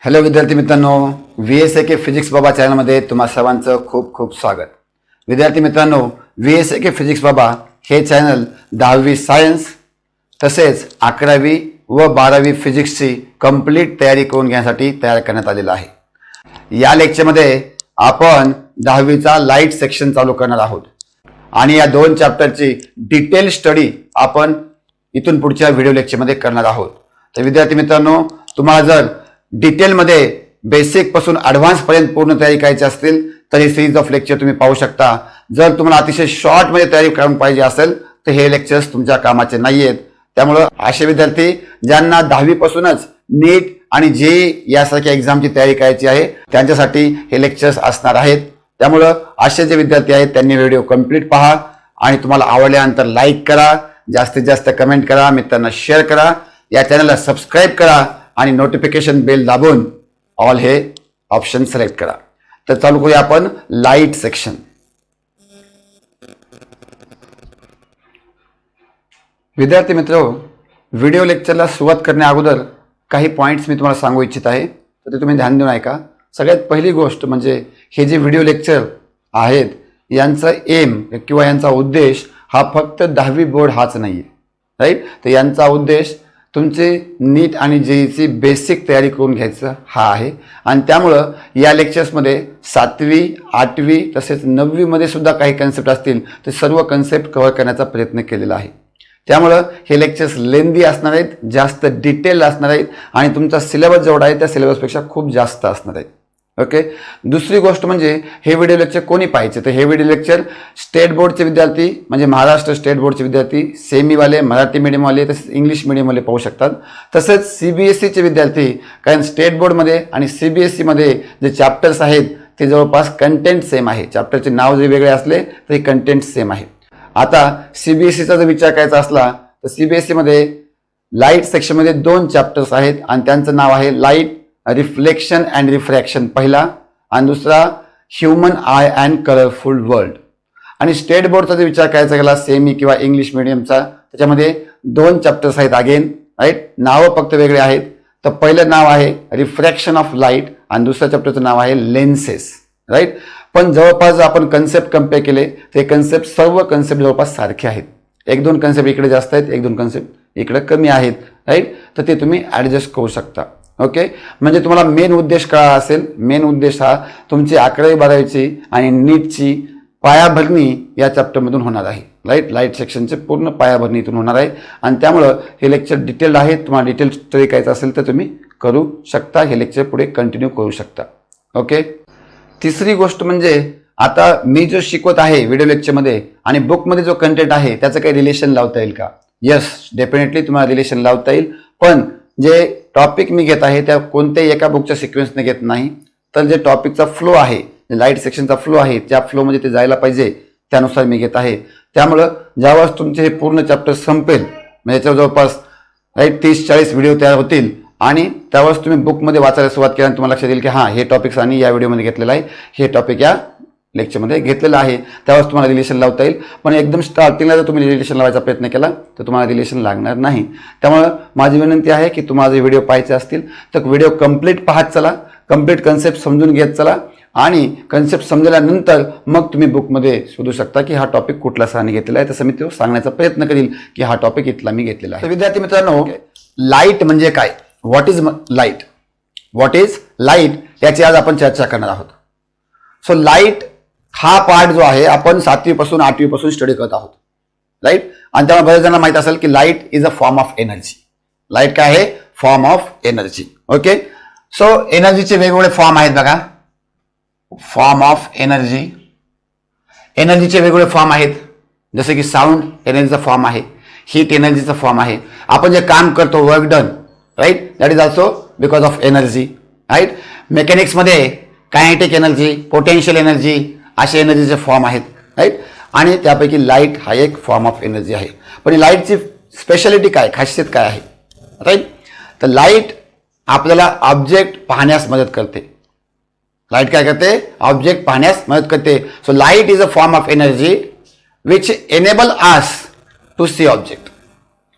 Hello विद्यार्थी मित्रांनो, VSAK physics बाबा चॅनलमध्ये तुम्हा सर्वांचं खूप खूप स्वागत. विद्यार्थी मित्रांनो, VSAK फिजिक्स बाबा हे चॅनल 10वी सायन्स तसेच 11वी व 12वी फिजिक्सची कंप्लीट तयारी करून घेण्यासाठी तयार करण्यात आलेलं आहे. या लेक्चरमध्ये आपण 10वीचा लाईट सेक्शन चालू करणार आहोत आणि या दोन चॅप्टरची डिटेल स्टडी आपण इथून पुढच्या व्हिडिओ लेक्चरमध्ये करणार आहोत. तर विद्यार्थी मित्रांनो, तुम्हाला जर डिटेलमध्ये बेसिक पासून ॲडव्हान्स पर्यंत पूर्ण तयारी करायची असतील तर ही सिरीज ऑफ लेक्चर तुम्ही पाहू शकता. जर तुम्हाला अतिशय शॉर्ट मध्ये तयारी करून पाहिजे असेल तर हे लेक्चर्स तुमच्या कामाचे नाहीयेत. त्यामुळे असे विद्यार्थी ज्यांना 10वी पासूनच नीट आणि JEE यासारख्या एक्झामची तयारी करायची आहे त्यांच्यासाठी हे लेक्चर्स असणार आहेत. त्यामुळे असे जे विद्यार्थी आहेत त्यांनी व्हिडिओ कंप्लीट पहा आणि तुम्हाला आवडल्यानंतर लाईक करा, जास्तीत जास्त कमेंट करा, मित्रांना शेअर करा, या चॅनलला सबस्क्राईब करा आणि नोटिफिकेशन बेल दाबून ऑल हे ऑप्शन सिलेक्ट करा. तर चालू करूया आपण लाईट सेक्शन. विद्यार्थी मित्र, व्हिडिओ लेक्चरला सुरुवात करण्या अगोदर काही पॉइंट्स मी तुम्हाला सांगू इच्छित आहे, तर ते तुम्ही ध्यान देऊन ऐका. सगळ्यात पहिली गोष्ट म्हणजे हे जे व्हिडिओ लेक्चर आहेत यांचा एम किंवा यांचा उद्देश हा फक्त 10वी बोर्ड हाच नाही आहे, राईट. तर यांचा उद्देश तुमचे नीट आणि JEEची बेसिक तयारी करून घ्यायचं हा आहे. आणि त्यामुळं या लेक्चर्समध्ये 7वी 8वी तसेच 9वी मध्ये सुद्धा काही कन्सेप्ट असतील ते सर्व कन्सेप्ट कव्हर करण्याचा प्रयत्न केलेला आहे. त्यामुळं हे लेक्चर्स लेंदी असणार आहेत, जास्त डिटेल असणार आहेत आणि तुमचा सिलेबस जेवढा आहे त्या सिलेबसपेक्षा खूप जास्त असणार आहे. ओके. दुसरी गोष्ट म्हणजे हे व्हिडिओ लेक्चर कोणी पाहायचे, तर हे व्हिडिओ लेक्चर स्टेट बोर्डचे विद्यार्थी म्हणजे महाराष्ट्र स्टेट बोर्डचे विद्यार्थी, सेमीवाले, मराठी मीडियमवाले तसेच इंग्लिश मीडियमवाले पाहू शकतात. तसेच CBSEचे विद्यार्थी, कारण स्टेट बोर्डमध्ये आणि CBSEमध्ये जे चॅप्टर्स आहेत ते जवळपास कंटेंट सेम आहे. चॅप्टरचे नाव जे वेगळे असले तरी कंटेंट सेम आहे. आता CBSEचा जर विचार करायचा असला तर CBSEमध्ये लाईट सेक्शनमध्ये 2 चॅप्टर्स आहेत आणि त्यांचं नाव आहे लाईट रिफ्लेक्शन अँड रिफ्रॅक्शन पहिला आणि दुसरा human I and colourful world. आणि स्टेट बोर्डचा जर विचार करायचा गेला सेमी किंवा इंग्लिश मिडियमचा, त्याच्यामध्ये 2 चॅप्टर्स आहेत अगेन, राईट. नावं फक्त वेगळे आहेत. तर पहिलं नाव आहे रिफ्रॅक्शन ऑफ लाईट आणि दुसऱ्या चॅप्टरचं नाव आहे लेन्सेस, राईट. पण जवळपास जर आपण कन्सेप्ट कम्पेअर केले तर हे कन्सेप्ट सर्व कन्सेप्ट जवळपास सारखे आहेत. 1-2 कन्सेप्ट इकडे जास्त आहेत, 1-2 कन्सेप्ट इकडे कमी आहेत, राईट. तर ते तुम्ही ॲडजस्ट करू शकता. ओके. म्हणजे तुम्हाला मेन उद्देश कळला असेल. मेन उद्देश हा तुमची 11वी 12वीची आणि नीटची पायाभरणी या चॅप्टरमधून होणार आहे, राईट. लाईट सेक्शनचे पूर्ण पायाभरणी इथून होणार आहे आणि त्यामुळं हे लेक्चर डिटेल्ड आहे. तुम्हाला डिटेल स्टडी करायचं असेल तर तुम्ही करू शकता, हे लेक्चर पुढे कंटिन्यू करू शकता. ओके. तिसरी गोष्ट म्हणजे आता मी जो शिकवत आहे व्हिडिओ लेक्चरमध्ये आणि बुकमध्ये जो कंटेंट आहे त्याचं काही रिलेशन लावता येईल का? येस, डेफिनेटली तुम्हाला रिलेशन लावता येईल. पण जे टॉपिक मी घेत आहे त्या कोणत्याही एका बुकच्या सिक्वेन्सने घेत नाही, तर जे टॉपिकचा फ्लो आहे, लाईट सेक्शनचा फ्लो आहे, त्या फ्लोमध्ये ते जायला पाहिजे त्यानुसार मी घेत आहे. त्यामुळं ज्यावेळेस तुमचे हे पूर्ण चॅप्टर संपेल म्हणजे याच्यावर जवळपास राईट 30-40 व्हिडिओ तयार होतील आणि त्यावेळेस तुम्ही बुकमध्ये वाचायला सुरुवात केल्यानंतर तुम्हाला लक्षात येईल की हां, हे टॉपिक्स आणि या व्हिडिओमध्ये घेतलेलं आहे, हे टॉपिक या लेक्चरमध्ये घेतलेलं आहे. त्यावेळेस तुम्हाला रिलेशन लावता येईल. पण एकदम स्टार्टिंगला जर तुम्ही रिलेशन लावायचा प्रयत्न केला तर तुम्हाला रिलेशन लागणार नाही. त्यामुळं माझी विनंती आहे की तुम्हाला जर व्हिडिओ पाहायचे असतील तर व्हिडिओ कंप्लीट पाहत चला, कंप्लीट कन्सेप्ट समजून घेत चला आणि कन्सेप्ट समजल्यानंतर मग तुम्ही बुकमध्ये शोधू शकता की हा टॉपिक कुठला सरांनी घेतलेला आहे. तसं मी तो सांगण्याचा प्रयत्न करील की हा टॉपिक इथला मी घेतलेला आहे. तर विद्यार्थी मित्रांनो, लाईट म्हणजे काय, what is light, what is light याची आज आपण चर्चा करणार आहोत. सो लाईट हा पार्ट जो आहे आपण 7वी पासून 8वी पासून स्टडी करत आहोत, राईट. आणि त्यामुळे बरेच जणांना माहित असेल की light is a form of energy. Light काय आहे? Form of energy. Okay. So एनर्जीचे वेगवेगळे फॉर्म आहेत बघा. फॉर्म ऑफ एनर्जी, एनर्जीचे वेगवेगळे फॉर्म आहेत जसे की साऊंड एनर्जीचा फॉर्म आहे, हीट एनर्जीचा फॉर्म आहे. आपण जे काम करतो work done, right, that is also because of energy, right. मेकॅनिक्समध्ये कायनेटिक एनर्जी, पोटेन्शियल एनर्जी असे एनर्जीचे फॉर्म आहेत, राईट. आणि त्यापैकी लाईट हा एक फॉर्म ऑफ एनर्जी आहे. पण लाईटची स्पेशालिटी काय, खासियत काय आहे, राईट. तर लाईट आपल्याला ऑब्जेक्ट पाहण्यास मदत करते. लाईट काय करते? ऑब्जेक्ट पाहण्यास मदत करते. So light is a form of energy which enable us to see object,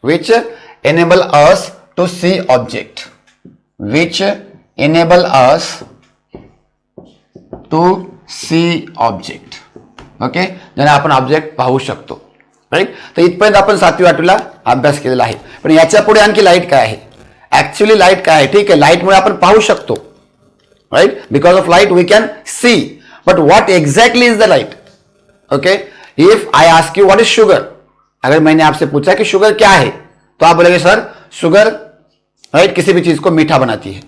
which enable us to see object, which enable us to see object. Okay, ज्याने आपण ऑब्जेक्ट पाहू शकतो. राईट. तर इथपर्यंत आपण 7वी 8वीला अभ्यास केलेला आहे. पण याच्या पुढे आणखी लाईट काय आहे, ऍक्च्युअली लाईट काय आहे. ठीक आहे, लाईटमुळे आपण पाहू शकतो. Right, because of light we can see, but what exactly is the light. Okay, if I ask you what is sugar, अगर मैंने आपसे पूछा कि शुगर क्या है, तो आप बोलेंगे सर शुगर राइट किसी भी चीज को मीठा बनाती है.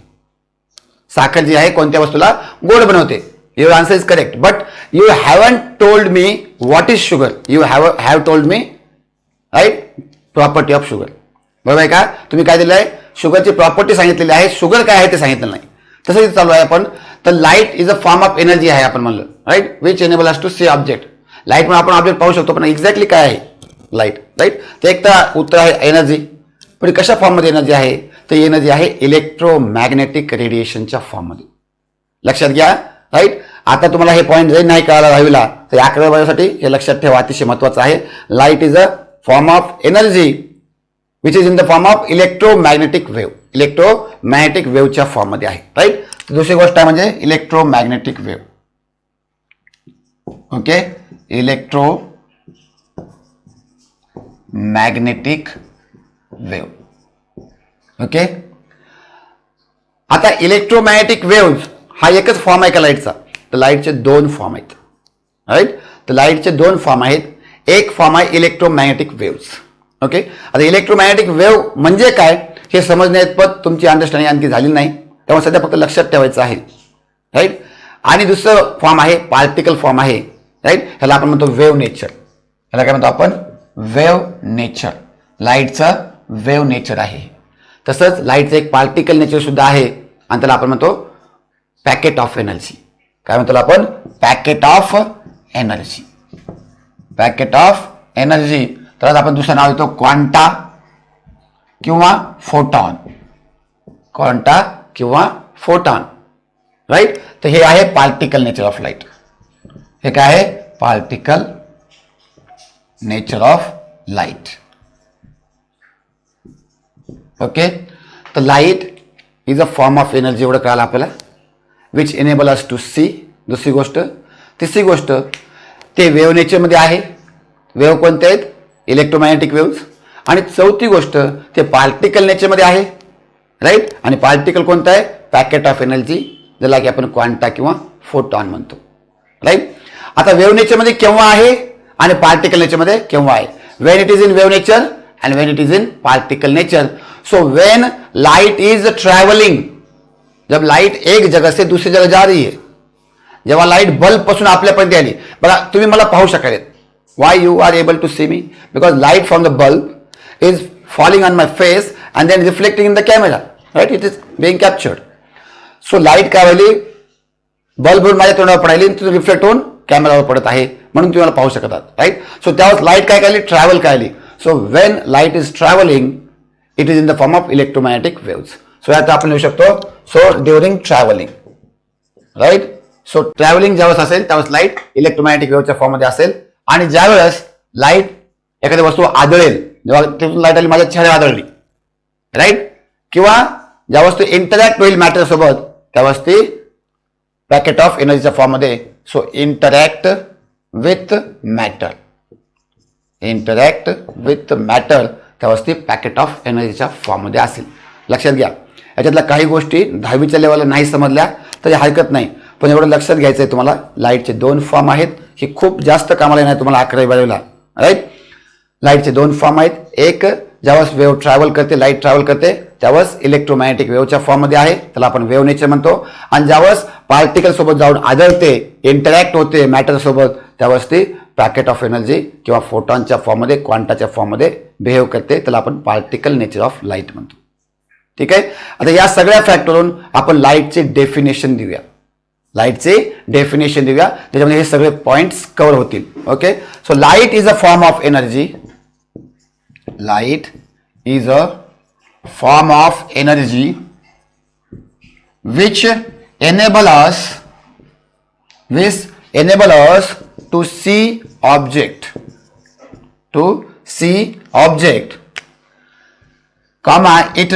साखर जी आहे कोणत्या वस्तूला गोड बनवते. Your answer is correct, but you haven't told me what is sugar. You have told me right property of sugar. बरोबर आहे का. तुम्ही काय दिलं आहे, शुगरची प्रॉपर्टी सांगितलेली आहे, शुगर काय आहे ते सांगितलं नाही. तसंच चालू आहे आपण. तर light is a form of energy आहे आपण म्हणलं. Right, which enable us to see object. लाईटमुळे आपण ऑब्जेक्ट पाहू शकतो, पण एक्झॅक्टली काय आहे लाईट. राईट, तर एक तर उत्तर आहे एनर्जी. पण कशा फॉर्ममध्ये एनर्जी आहे, तर एनर्जी आहे इलेक्ट्रोमॅग्नेटिक रेडिएशनच्या फॉर्ममध्ये. लक्षात घ्या. राईट, आता तुम्हाला हे पॉईंट जरी नाही कळाला 10वीला, तर 11व्या वर्गासाठी हे लक्षात ठेवा, अतिशय महत्वाचं आहे. Light is a form of energy which is in the form of electromagnetic wave. Electromagnetic वेव्हच्या फॉर्म मध्ये आहे. राईट, दुसरी गोष्ट आहे म्हणजे electromagnetic wave. Okay, electromagnetic wave. Okay, आता इलेक्ट्रोमॅग्नेटिक वेव्ह हा एकच फॉर्म आहे का लाईटचा, तर लाईटचे 2 फॉर्म आहेत. राईट, तर लाईटचे 2 फॉर्म आहेत. एक फॉर्म आहे इलेक्ट्रोमॅग्नेटिक वेव्ह. ओके, आता इलेक्ट्रोमॅग्नेटिक वेव्ह म्हणजे काय हे समजण्याइतपत तुमची अंडरस्टँडिंग आणखी झाली नाही, त्यामुळे सध्या फक्त लक्षात ठेवायचं आहे. राईट, आणि दुसरं फॉर्म आहे पार्टिकल फॉर्म आहे. राईट, ह्याला आपण म्हणतो वेव्ह नेचर. ह्याला काय म्हणतो आपण, वेव्ह नेचर. लाईटचं वेव्ह नेचर आहे. तसंच लाईटचं एक पार्टिकल नेचर सुद्धा आहे, आणि त्याला आपण म्हणतो पॅकेट ऑफ एनर्जी. काय म्हणतो आपण, packet of energy. Packet of energy. तर आपण दुसरं नाव देतो क्वांटा किंवा फोटॉन. क्वांटा किंवा फोटॉन. राईट, तर हे आहे पार्टिकल नेचर ऑफ लाईट. हे काय आहे, particle nature of light. Okay, तर light is a form of energy, एवढं कळालं आपल्याला, which enable us to see. दुसरी गोष्ट. तिसरी गोष्ट, ते वेव्ह नेचरमध्ये आहे. वेव्ह कोणते आहेत, इलेक्ट्रोमॅग्नेटिक वेव्ह. आणि चौथी गोष्ट, ते पार्टिकल नेचरमध्ये आहे. राईट, आणि पार्टिकल कोणतं आहे, पॅकेट ऑफ एनर्जी, ज्याला की आपण क्वांटा किंवा फोटॉन म्हणतो. राईट, आता वेव्ह नेचरमध्ये केव्हा आहे आणि पार्टिकल नेचरमध्ये केव्हा आहे. Wien it is in wave nature and Wien it is in particle nature. So when light is travelling, जब लाइट एक जगह से दूसरी जगह जा रही है, जेव्हा लाइट बल्ब पासून आपल्यापर्यंत आली. बघा तुम्ही मला पाहू शकाल. why you are able to see me, because light from the bulb is falling on my face and then reflecting in the camera. Right, it is being captured. So light काय व्हायली, बल्बवरून माझ्या तोंडावर पडायली, तिथून रिफ्लेक्ट होऊन कॅमेरावर पडत आहे, म्हणून तुम्ही मला पाहू शकत आहात. राईट, सो त्यावेळेस लाईट काय केली, ट्रॅव्हल केली. So when light is travelling it is in the form of electromagnetic waves. So यात आपण लिहू शकतो, so during travelling. Right, so travelling ज्यावेळेस असेल त्यावेळेस लाईट इलेक्ट्रोमॅग्नेटिक वेव्हच्या फॉर्ममध्ये असेल. आणि ज्यावेळेस लाईट एखादी वस्तू आदळेल, जेव्हा तिथून लाईट आली माझ्या चेहऱ्यावर आदळली. राईट, किंवा ज्यावेळेस तो इंटरॅक्ट होईल मॅटर सोबत, त्यावेळेस ती पॅकेट ऑफ एनर्जीच्या फॉर्ममध्ये. So interact with matter. Interact with matter, त्यावेळेस ती पॅकेट ऑफ एनर्जीच्या फॉर्ममध्ये असेल. लक्षात घ्या, याच्यातल्या काही गोष्टी 10वीच्या लेवलला नाही समजल्या तरी हरकत नाही, पण एवढं लक्षात घ्यायचं आहे तुम्हाला. लाईटचे 2 फॉर्म आहेत, ही खूप जास्त कामाला येणार तुम्हाला 11वी 12वीला. राईट, लाईटचे 2 फॉर्म आहेत. एक ज्यावेळेस वेव्ह ट्रॅव्हल करते, लाईट ट्रॅव्हल करते, त्यावेळेस इलेक्ट्रोमॅग्नेटिक वेव्हच्या फॉर्ममध्ये आहे, त्याला आपण वेव्ह नेचर म्हणतो. आणि ज्यावेळेस पार्टिकल सोबत जाऊन आदळते, इंटरॅक्ट होते मॅटर सोबत, त्यावेळेस ती पॅकेट ऑफ एनर्जी किंवा फोटॉनच्या फॉर्ममध्ये, क्वांटाच्या फॉर्ममध्ये बिहेव करते, त्याला आपण पार्टिकल नेचर ऑफ लाईट म्हणतो. ठीक आहे, आता या सगळ्या फॅक्टवरून आपण लाईटचे डेफिनेशन देऊया. लाईटचे डेफिनेशन देऊया, त्याच्यामध्ये हे सगळे पॉइंट्स कव्हर होतील. Okay, so light is a form of energy. Light is a form of energy which enable us to see object, comma it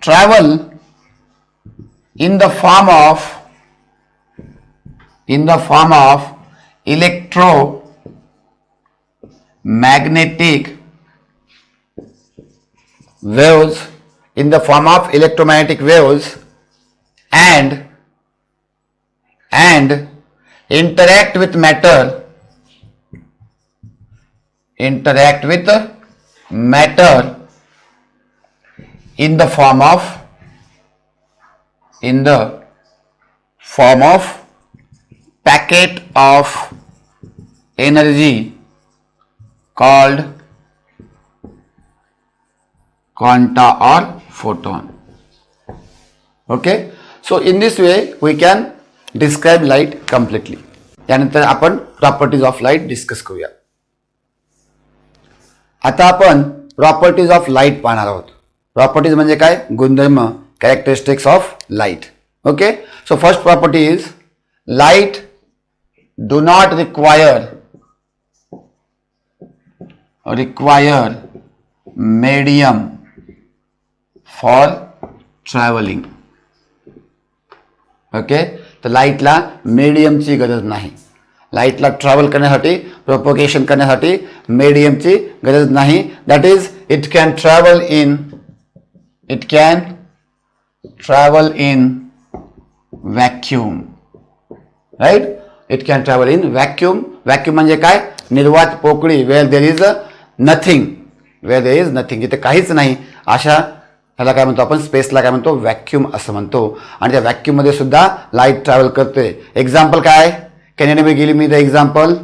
travel in the form of electromagnetic waves, and interact with matter in the form of packet of energy called quanta or photon. Okay, so in this way we can describe light completely. त्यानंतर आपण properties of light discuss करूया. आता आपण properties of light पाहणार आहोत. Properties म्हणजे काय? गुणधर्म, characteristics of light. Okay, so first property is light do not require medium for traveling. Okay, तर लाईटला मीडियमची गरज नाही. लाईटला ट्रॅव्हल करण्यासाठी, प्रोपोगेशन करण्यासाठी मीडियमची गरज नाही. That is it can travel in vacuum. Right, it can travel in vacuum. Vacuum म्हणजे काय? निर्वात पोकळी, वेअर देर इज नथिंग, जिथे काहीच नाही अशा ह्याला काय म्हणतो आपण? स्पेसला काय म्हणतो? व्हॅक्यूम असं म्हणतो. आणि त्या व्हॅक्यूम मध्ये सुद्धा लाईट ट्रॅव्हल करते. एक्झाम्पल काय? Can anybody give me the example?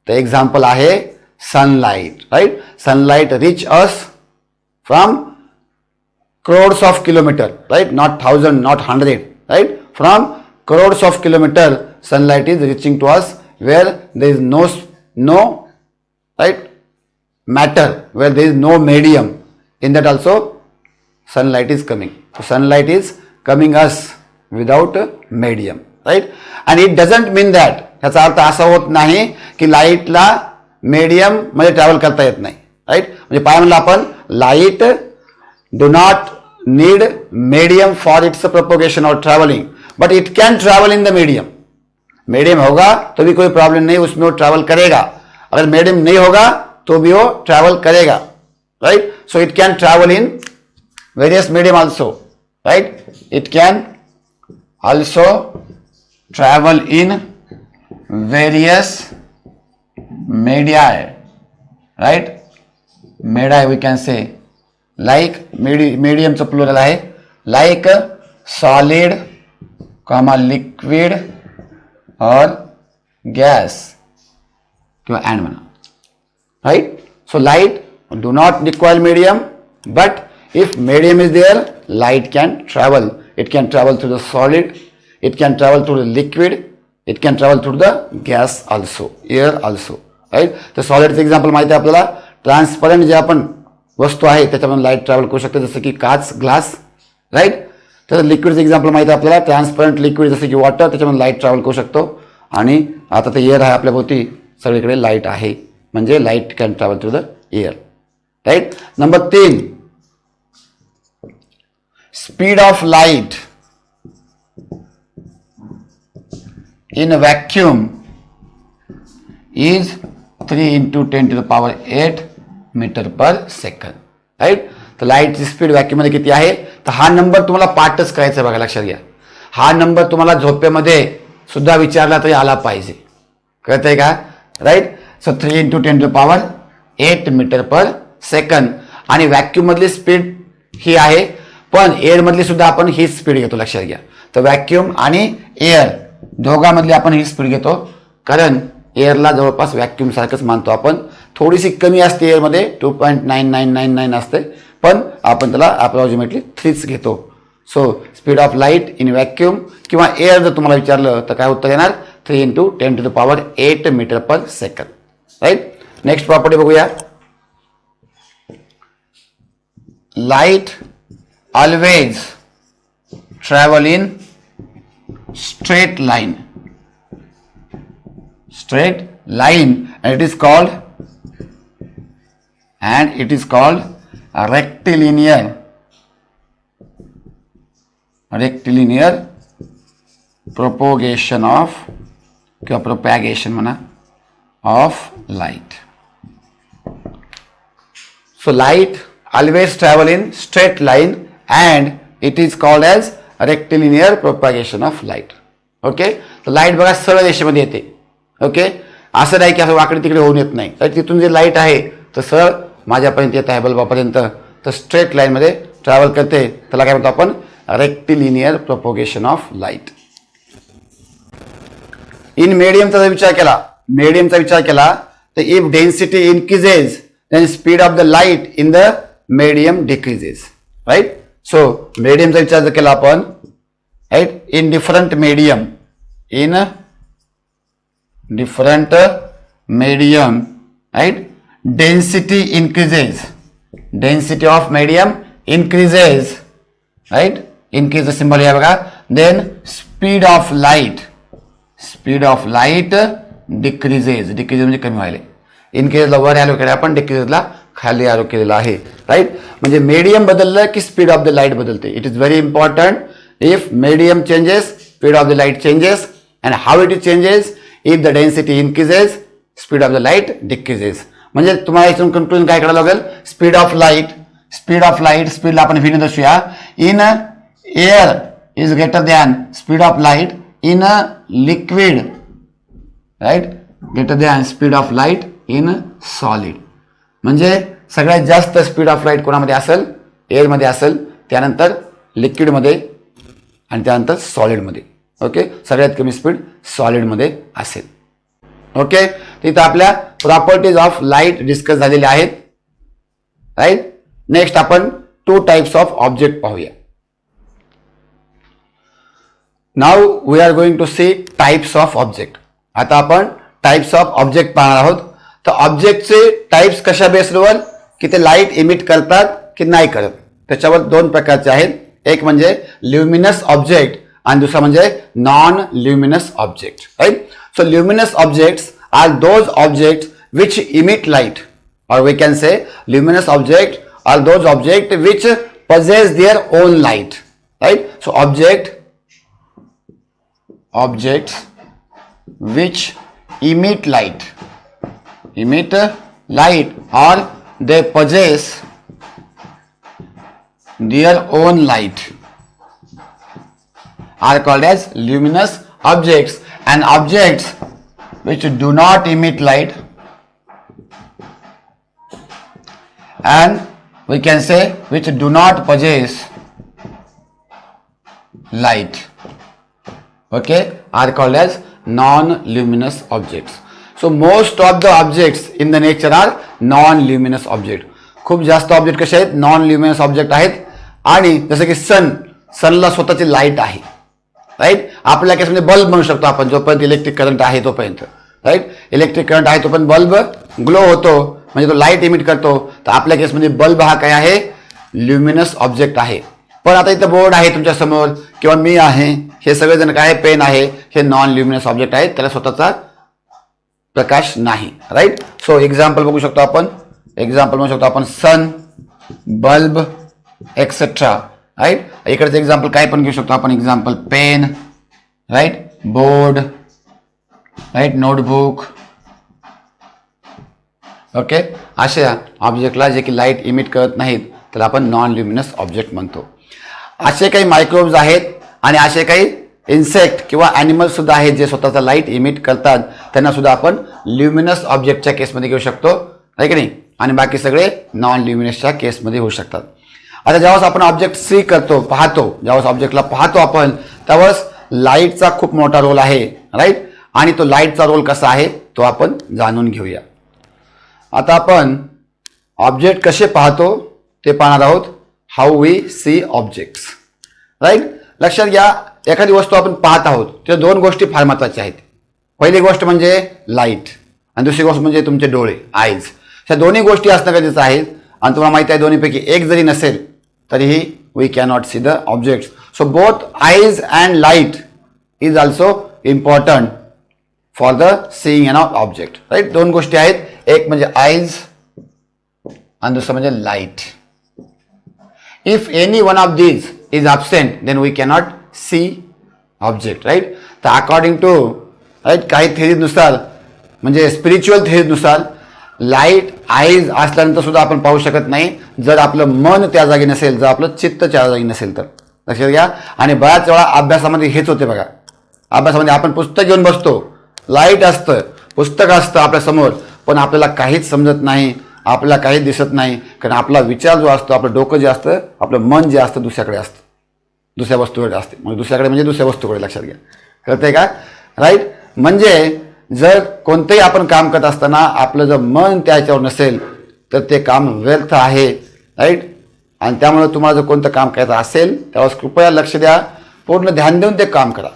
The example आहे sunlight. Right, sunlight reach us from crores of kilometer, right? Not thousand, not hundred, right? From crores of kilometer, sunlight is reaching to us where there is no right matter, where there is no medium. In that also, sunlight is coming. So sunlight is coming us without a medium, right? And it doesn't mean that. ह्याचा अर्थ असा होत नाही की लाईटला medium मध्ये travel करता येत नाही. राईट, म्हणजे पाय म्हणलं आपण light do not need medium for its propagation or traveling, but it can travel in the medium. Medium होगा तो भी कोई प्रॉब्लम नहीं, उसमें वो ट्रैवल करेगा. अगर मीडियम नहीं होगा तो भी वो ट्रैवल करेगा. Right, so it can travel in various medium also. Right, it can also travel in various media. Right, media we can say like मीडियमचं प्लुरल आहे like solid, liquid or gas किंवा and म्हणा. Right, so light do not require medium, but if medium is there light can travel. It can travel through the solid, it can travel through the liquid, it can travel through the gas also, air also. Right, तर सॉलिडचं example माहिती आहे आपल्याला. Transparent जे आपण वस्तू आहे त्याच्यामध्ये light travel करू शकते, जसं की काच, ग्लास. राईट, तर लिक्विडचं एक्झाम्पल माहिती आहे आपल्याला. ट्रान्सपरंट लिक्विड जसं की वॉटर, त्याच्यामध्ये लाईट ट्रॅव्हल करू शकतो. आणि आता ते एअर आहे आपल्या भोवती, सगळीकडे लाईट आहे, म्हणजे light can travel through the air. Right, number 3, speed of light in vacuum is 3 × 10⁸ metre per second. Right, तर लाईटची स्पीड व्हॅक्यूम मध्ये किती आहे? तर हा नंबर तुम्हाला पाठच करायचा बघा, लक्षात घ्या. हा नंबर तुम्हाला झोपेमध्ये सुद्धा विचारला तरी आला पाहिजे. कळतंय का? Right, so 3 × 10⁸ metre per second. आणि व्हॅक्यूम मधली स्पीड ही आहे, पण एअर मधली सुद्धा आपण ही स्पीड घेतो, लक्षात घ्या. तर व्हॅक्यूम आणि एअर दोघांमधली आपण ही स्पीड घेतो, कारण एअरला जवळपास व्हॅक्यूम सारखंच मानतो आपण. थोडीशी कमी असते एअरमध्ये, 2.9999 असते, पण आपण त्याला अप्रॉक्सिमेटली 3च घेतो. So speed of light in vacuum किंवा एअर जर तुम्हाला विचारलं तर काय उत्तर येणार? 3 × 10⁸ metre per second. Right, next property बघूया. Light always travel in straight line and it is called a rectilinear rectilinear propagation of किंवा प्रोपॅगेशन म्हणा of light. So light always travel in straight line and it is called as rectilinear propagation of light. Okay, तर light बघा सरळ रेषेमध्ये येते. Okay, असं नाही की असं वाकडे तिकडे होऊन येत नाही. तर तिथून जे लाईट आहे तर सरळ माझ्यापर्यंत येत आहे बल्बापर्यंत, तर स्ट्रेट लाईनमध्ये ट्रॅव्हल करते. त्याला काय म्हणतो आपण? Rectilinear propagation of light. In मीडियमचा जर विचार केला तर if density increases then speed of the light in the medium decreases. Right, so मीडियमचा विचार जर केला आपण, right, in different medium right, density increases, density of medium increases, right, increase the symbol here बघा. then speed of light decreases म्हणजे कमी व्हायला. इनकेजला वर ॲलो केलं आपण, डिक्रीजला खाली ॲलो केलेला आहे. राईट, म्हणजे मीडियम बदललं की स्पीड ऑफ द लाईट बदलते. It is very important. If medium changes speed of the light changes. And how it is changes? If the density increases speed of the light decreases. म्हणजे तुम्हाला याच्यातून conclusion काय करावं लागेल? Speed of light स्पीडला आपण व्हीने दर्शूया. In air is greater than speed of light in liquid, right, greater than speed of light in solid. म्हणजे सगळ्यात जास्त स्पीड ऑफ लाईट कोणामध्ये असेल? एअरमध्ये असेल, त्यानंतर लिक्विडमध्ये आणि त्यानंतर सॉलिडमध्ये. ओके, सगळ्यात कमी स्पीड सॉलिडमध्ये असेल. ओके, तिथं आपल्या प्रॉपर्टीज ऑफ लाईट डिस्कस झालेल्या आहेत. राईट, नेक्स्ट आपण 2 टाइप्स ऑफ ऑब्जेक्ट पाहूया. Now we are going to see types of object. आता आपण टाइप्स ऑफ ऑब्जेक्ट पाहणार आहोत. तर ऑब्जेक्टचे टाइप्स कशा बेसवर की ते लाईट इमिट करतात की नाही करत, त्याच्यावर 2 प्रकारचे आहेत. एक म्हणजे ल्युमिनस ऑब्जेक्ट आणि दुसरा म्हणजे non luminous object. Right, so luminous objects are those objects which emit light, or we can say luminous objects are those objects which possess their own light. Right, so objects which emit light or they possess their own light are called as luminous objects. And objects which do not emit light, and we can say which do not possess light, okay, are called as non-luminous objects. So most of the objects in the nature are non-luminous object. खूप जास्त object कसे आहेत? Non luminous object आहेत. आणि जसं की सनला स्वतःची light आहे. राईट, आपल्या केसमध्ये बल्ब म्हणू शकतो आपण, जोपर्यंत इलेक्ट्रिक करंट आहे तोपर्यंत. राईट, इलेक्ट्रिक करंट आहे तोपर्यंत बल्ब ग्लो होतो, म्हणजे तो लाईट इमिट करतो. तर आपल्या केसमध्ये बल्ब हा काय आहे? ल्युमिनस ऑब्जेक्ट आहे. पण आता इथं बोर्ड आहे तुमच्या समोर किंवा मी आहे, हे सगळेजण काय, पेन आहे, हे नॉन ल्युमिनस ऑब्जेक्ट आहेत, त्याला स्वतःचा प्रकाश नाही. राईट, सो एक्झाम्पल बघू शकतो आपण. Sun, bulb et cetera. राईट, इकडचं एक्झाम्पल काय पण घेऊ शकतो आपण. Example pen, right, board, right, notebook. Okay, अशा ऑब्जेक्टला जे की लाईट इमिट करत नाहीत त्याला आपण नॉन ल्युमिनस ऑब्जेक्ट म्हणतो. असे काही मायक्रोब्स आहेत आणि असे काही इन्सेक्ट किंवा ॲनिमल सुद्धा आहेत जे स्वतःचा लाईट इमिट करतात, त्यांना सुद्धा आपण ल्युमिनस ऑब्जेक्टच्या केसमध्ये घेऊ शकतो, आहे की नाही. आणि बाकी सगळे नॉन ल्युमिनसच्या केसमध्ये होऊ शकतात. आता ज्यावेळेस आपण ऑब्जेक्ट पाहतो, ज्यावेळेस ऑब्जेक्टला पाहतो आपण, त्यावेळेस लाईटचा खूप मोठा रोल आहे. राईट, आणि तो लाईटचा रोल कसा आहे तो आपण जाणून घेऊया. आता आपण ऑब्जेक्ट कसे पाहतो ते पाहणार आहोत. How we see objects. Right, लक्षात घ्या, एखादी वस्तू आपण पाहत आहोत त्या 2 गोष्टी फार महत्त्वाच्या आहेत. पहिली गोष्ट म्हणजे लाईट आणि दुसरी गोष्ट म्हणजे तुमचे डोळे, आईज. ह्या दोन्ही गोष्टी असणं गरजेचं आहे. आणि तुम्हाला माहिती आहे दोन्हीपैकी एक जरी नसेल तरीही we cannot see the objects. So both eyes and light is also important for the seeing an object. Right, 2 गोष्टी आहेत, एक म्हणजे आईज आणि दुसरं म्हणजे light. If any one of these is absent, then we cannot see object, right? तर according to right काही थेरीनुसार म्हणजे स्पिरिच्युअल थेरीनुसार लाईट आईज असल्यानंतर सुद्धा आपण पाहू शकत नाही जर आपलं मन त्या जागी नसेल, जर आपलं चित्त त्या जागी नसेल तर. लक्षात घ्या. आणि बऱ्याच वेळा अभ्यासामध्ये हेच होते बघा. अभ्यासामध्ये आपण पुस्तक घेऊन बसतो, लाईट असतं, पुस्तक असतं आपल्या समोर, पण आपल्याला काहीच समजत नाही, आपल्याला काही दिसत नाही, कारण आपला विचार जो असतो, आपलं डोकं जे असतं, आपलं मन जे असतं दुसऱ्याकडे असतं, दुसऱ्या वस्तूकडे असते. म्हणजे दुसऱ्याकडे म्हणजे दुसऱ्या वस्तूकडे. लक्षात घ्या. कळतंय का? राईट. म्हणजे जर कोणतंही आपण काम करत असताना आपलं जर मन त्याच्यावर नसेल तर ते काम व्यर्थ आहे. राईट. आणि त्यामुळे तुम्हाला जर कोणतं काम करायचं असेल त्यावर कृपया लक्ष द्या, पूर्ण ध्यान देऊन ते काम करा.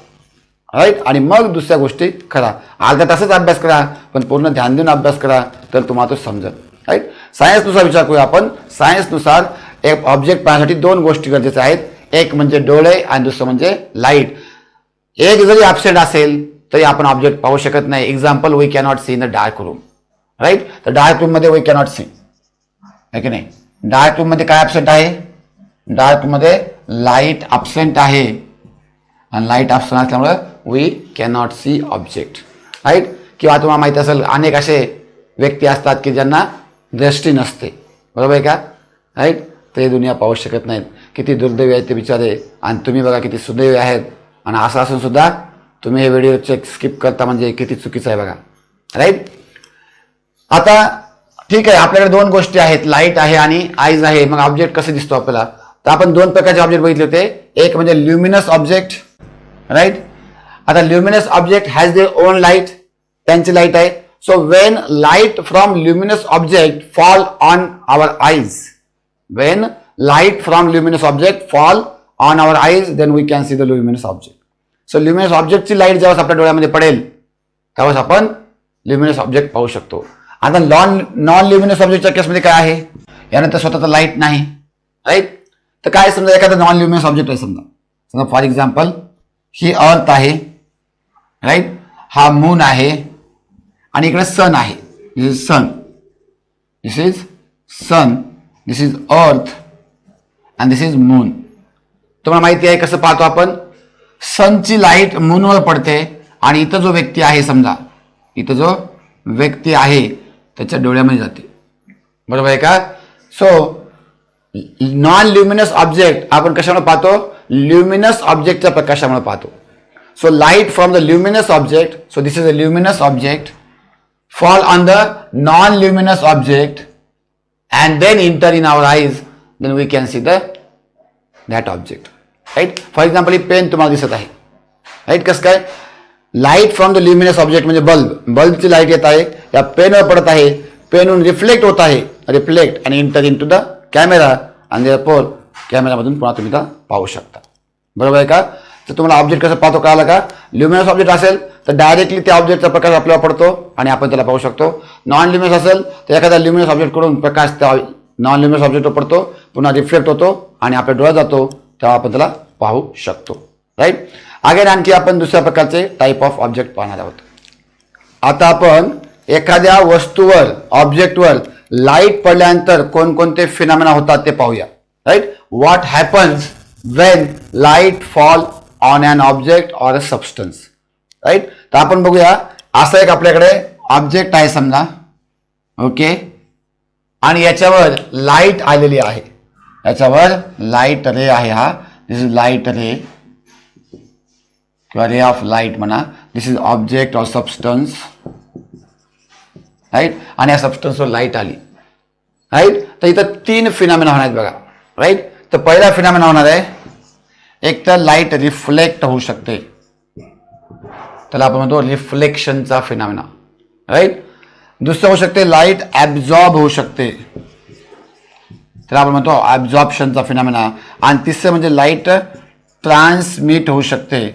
राईट. आणि मग दुसऱ्या गोष्टी करा. अर्धा तासच अभ्यास करा, पण पूर्ण ध्यान देऊन अभ्यास करा, तर तुम्हाला तो समजेल. राईट. सायन्सनुसार विचार करूया आपण. सायन्सनुसार एक ऑब्जेक्ट पाहण्यासाठी दोन गोष्टी गरजेच्या आहेत. एक म्हणजे डोळे आणि दुसरं म्हणजे लाईट. एक जरी ॲब्सेंट असेल तरी आपण ऑब्जेक्ट पाहू शकत नाही. Example, we cannot see in the dark room. Right. तर डार्क रूममध्ये वी कॅनॉट सी, आहे की नाही? डार्क रूममध्ये काय ॲब्सेंट आहे? डार्क रूममध्ये लाईट ॲब्सेंट आहे, आणि लाईट ॲब्सेंट असल्यामुळे we cannot see object. Right. किंवा तुम्हाला माहिती असेल अनेक असे व्यक्ती असतात की ज्यांना दृष्टी नसते. बरोबर आहे का? राईट. ते दुनिया पाहू शकत नाहीत. किती दुर्दैवी आहेत ते बिचारे. आणि तुम्ही बघा किती सुदैवी आहेत. आणि असं असून सुद्धा तुम्ही हे व्हिडिओ स्किप करता, म्हणजे किती चुकीचं आहे बघा. राईट. आता ठीक आहे, आपल्याकडे दोन गोष्टी आहेत, लाईट आहे आणि आईज आहे. मग ऑब्जेक्ट कसं दिसतो आपल्याला? तर आपण दोन प्रकारचे ऑब्जेक्ट बघितले होते. एक म्हणजे ल्युमिनस ऑब्जेक्ट. राईट. आता luminous object has their own light, त्यांची लाईट आहे. So when light from luminous object fall on our eyes, when light from luminous object fall on our eyes, then we can see the luminous object. So luminous ऑब्जेक्टची light जेव्हा आपल्या डोळ्यामध्ये पडेल तेव्हा आपण luminous object पाहू शकतो. आता नॉन ल्युमिनस ऑब्जेक्टच्या केसमध्ये काय आहे? यानंतर स्वतःचा लाईट नाही. राईट. तर काय, समजा एखादा नॉन ल्युमिनस ऑब्जेक्ट आहे, समजा फॉर एक्झाम्पल ही अर्थ आहे. राईट. हा मून आहे आणि इकडे सन आहे. This is sun, this is sun, this is earth and this is moon. तुम्हाला माहिती आहे कसं पाहतो आपण? सनची लाईट मूनवर पडते आणि इथं जो व्यक्ती आहे, समजा इथं जो व्यक्ती आहे त्याच्या डोळ्यामध्ये जाते. बरोबर आहे का? सो नॉन ल्युमिनस ऑब्जेक्ट आपण कशामुळे पाहतो? ल्युमिनस ऑब्जेक्टच्या प्रकाशामुळे पाहतो. So light from the luminous object, so this is a luminous object, fall on the non-luminous object and then enter in our eyes, then we can see that object. Right. For example, ही pen तुम्हाला दिसत आहे. Right. कसं काय? Light from the luminous object म्हणजे बल्बची light येत आहे, या पेनवर पडत आहे, पेनहून रिफ्लेक्ट होत आहे, रिफ्लेक्ट आणि enter into the camera, आणि देअरफॉर कॅमेरामधून पुन्हा तुम्ही पाहू शकता. बरोबर आहे का? तर तुम्हाला ऑब्जेक्ट कसं पाहतो कळालं का? ल्युमिनस ऑब्जेक्ट असेल तर डायरेक्टली त्या ऑब्जेक्टचा प्रकाश आपल्याला पडतो आणि आपण त्याला पाहू शकतो. नॉन ल्युमिनस असेल तर एखाद्या ल्युमिनस ऑब्जेक्टकडून प्रकाश त्या नॉन ल्युमिनस ऑब्जेक्टवर पडतो, पुन्हा रिफ्लेक्ट होतो आणि आपल्या डोळ्यात जातो, तेव्हा आपण त्याला पाहू शकतो. राईट. अगेन आणखी आपण दुसऱ्या प्रकारचे टाईप ऑफ ऑब्जेक्ट पाहणार आहोत. आता आपण एखाद्या वस्तूवर, ऑब्जेक्टवर लाईट पडल्यानंतर कोणकोणते फिनॉमिना होतात ते पाहूया. Right. What happens when light fall on an object or a substance. Right. तर आपण बघूया, असं एक आपल्याकडे ऑब्जेक्ट आहे समजा. ओके. आणि याच्यावर लाईट आलेली आहे, याच्यावर लाईट रे आहे. हा दिस इज लाईट रे किंवा रे ऑफ लाईट म्हणा. This is object or substance. Right. आणि या सबस्टन्सवर लाईट आली. राईट. तर इथं तीन फिनॉमिना होणार आहेत बघा. राईट. तर पहिला फिनॉमिना होणार आहे, एक तर लाईट रिफ्लेक्ट होऊ शकते, त्याला आपण म्हणतो रिफ्लेक्शनचा फिनॉमिना. राईट. दुसरं होऊ शकते लाईट ॲब्झॉर्ब होऊ शकते, त्याला आपण म्हणतो ॲब्झॉर्प्शनचा फिनॉमिना. आणि तिसरं म्हणजे लाईट ट्रान्समिट होऊ शकते,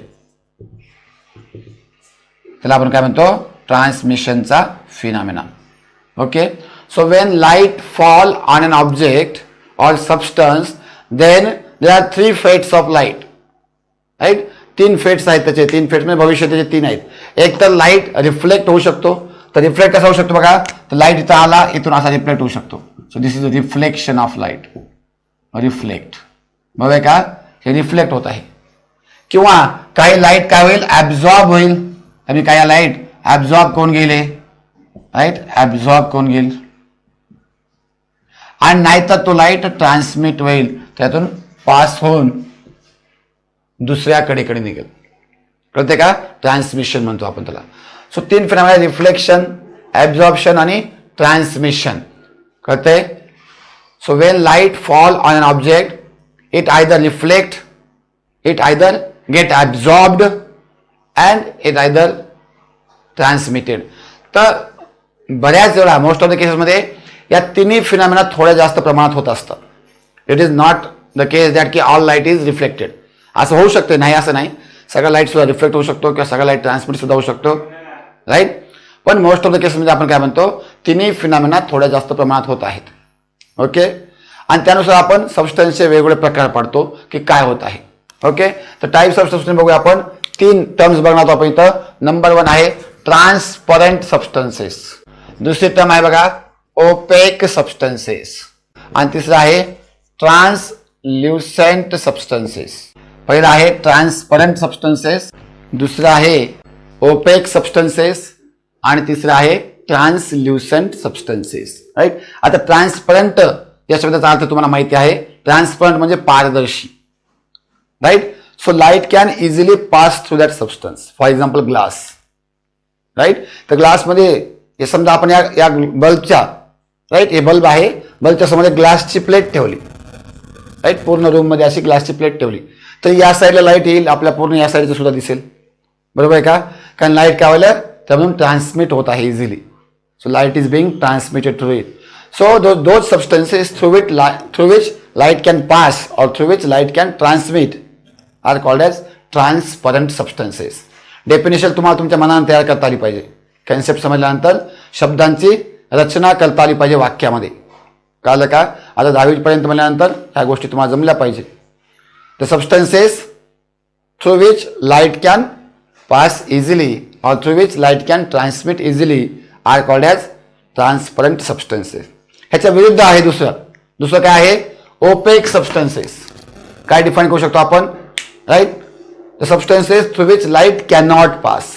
त्याला आपण काय म्हणतो? ट्रान्समिशनचा phenomena. Okay. So when light fall on an object or substance, then there are three fates of light. Right. तीन फेट्स आहेत त्याचे. तीन फेट्स म्हणजे भविष्याचे तीन आहेत. एक तर लाईट रिफ्लेक्ट होऊ शकतो. तर रिफ्लेक्ट कसा होऊ शकतो बघा? तर लाईट इथं आला, इथून असा रिफ्लेक्ट होऊ शकतो. So this is a reflection of light. Reflect. बरोबर आहे का? हे रिफ्लेक्ट होत आहे. किंवा काही लाईट काय होईल, ऍब्झॉर्ब होईल. आणि काही लाईट ऍब्झॉर्ब कोण गेले, राईट, ऍब्झॉर्ब कोण गेल. आणि नाहीतर तो लाईट ट्रान्समिट होईल, त्यातून पास होऊन दुसऱ्या कडेकडे निघेल. कळते का, ट्रान्समिशन म्हणतो आपण त्याला. सो 3 फिनॉमिना, रिफ्लेक्शन, ऍब्झॉर्प्शन आणि ट्रान्समिशन. कळते. So when light fall on an object, it either reflect, it either get absorbed and it either transmitted. तर बऱ्याच वेळा मोस्ट ऑफ द केसेसमध्ये या तिन्ही फिनॉमिना थोड्या जास्त प्रमाणात होत असतात. It is not the case that की ऑल लाईट इज रिफ्लेक्टेड. असं होऊ शकते, नाही असं नाही. सगळा लाईट सुद्धा रिफ्लेक्ट होऊ शकतो किंवा सगळा लाईट ट्रान्समिट सुद्धा होऊ शकतो, राईट. पण मोस्ट ऑफ द केसेसमध्ये आपण काय म्हणतो, तिन्ही फिनॉमिना थोड्या जास्त प्रमाणात होत आहेत. ओके. आणि त्यानुसार आपण सबस्टन्सचे वेगवेगळे प्रकार पाडतो की काय होत आहे. ओके. तर टाइप्स ऑफ सबस्टन्स बघूया आपण. 3 टर्म्स बघणार आहोत आपण इथं. नंबर 1 आहे ट्रान्सपरंट सबस्टन्सेस. दुसरी टर्म आहे बघा ओपेक सबस्टन्सेस. आणि तिसरं आहे ट्रान्सल्युसेंट सबस्टन्सेस. पहिला आहे ट्रान्सपरंट सबस्टन्सेस, दुसरं आहे ओपेक सबस्टन्सेस आणि तिसरं आहे ट्रान्सल्युसेंट सबस्टन्सेस. राईट. आता ट्रान्सपरंट या शब्दाचा अर्थ तुम्हाला माहिती आहे. ट्रान्सपरंट म्हणजे पारदर्शी, right. So light can easily pass through that substance. For example glass, right. तर ग्लासमध्ये हे समजा आपण या बल्बच्या, राईट, हे बल्ब आहे, बल्बच्या समोर ग्लासची प्लेट ठेवली, राईट. पूर्ण रूम मध्ये अशी ग्लासची प्लेट ठेवली तर या साईडला लाईट येईल, आपल्या पूर्ण या साईडचं सुद्धा दिसेल. बरोबर आहे का. कारण लाईट काय व्हायला, त्यामधून ट्रान्समिट होत आहे easily. So light is being transmitted through it. So those substances through which light can pass or through which light can transmit are called as transparent substances. Definition तुम्हाला तुमच्या मनाने तयार करता आली पाहिजे. कन्सेप्ट समजल्यानंतर शब्दांची रचना करता आली पाहिजे वाक्यामध्ये. कळलं का. आता 10वी पर्यंत म्हणल्यानंतर ह्या गोष्टी तुम्हाला जमल्या पाहिजे. The substances through which light can pass easily or through which light can transmit easily are called as transparent substances. ह्याच्या विरुद्ध आहे दुसरं काय आहे, ओपेक सबस्टन्सेस. काय डिफाईन करू शकतो आपण, right. The substances through which light can not pass.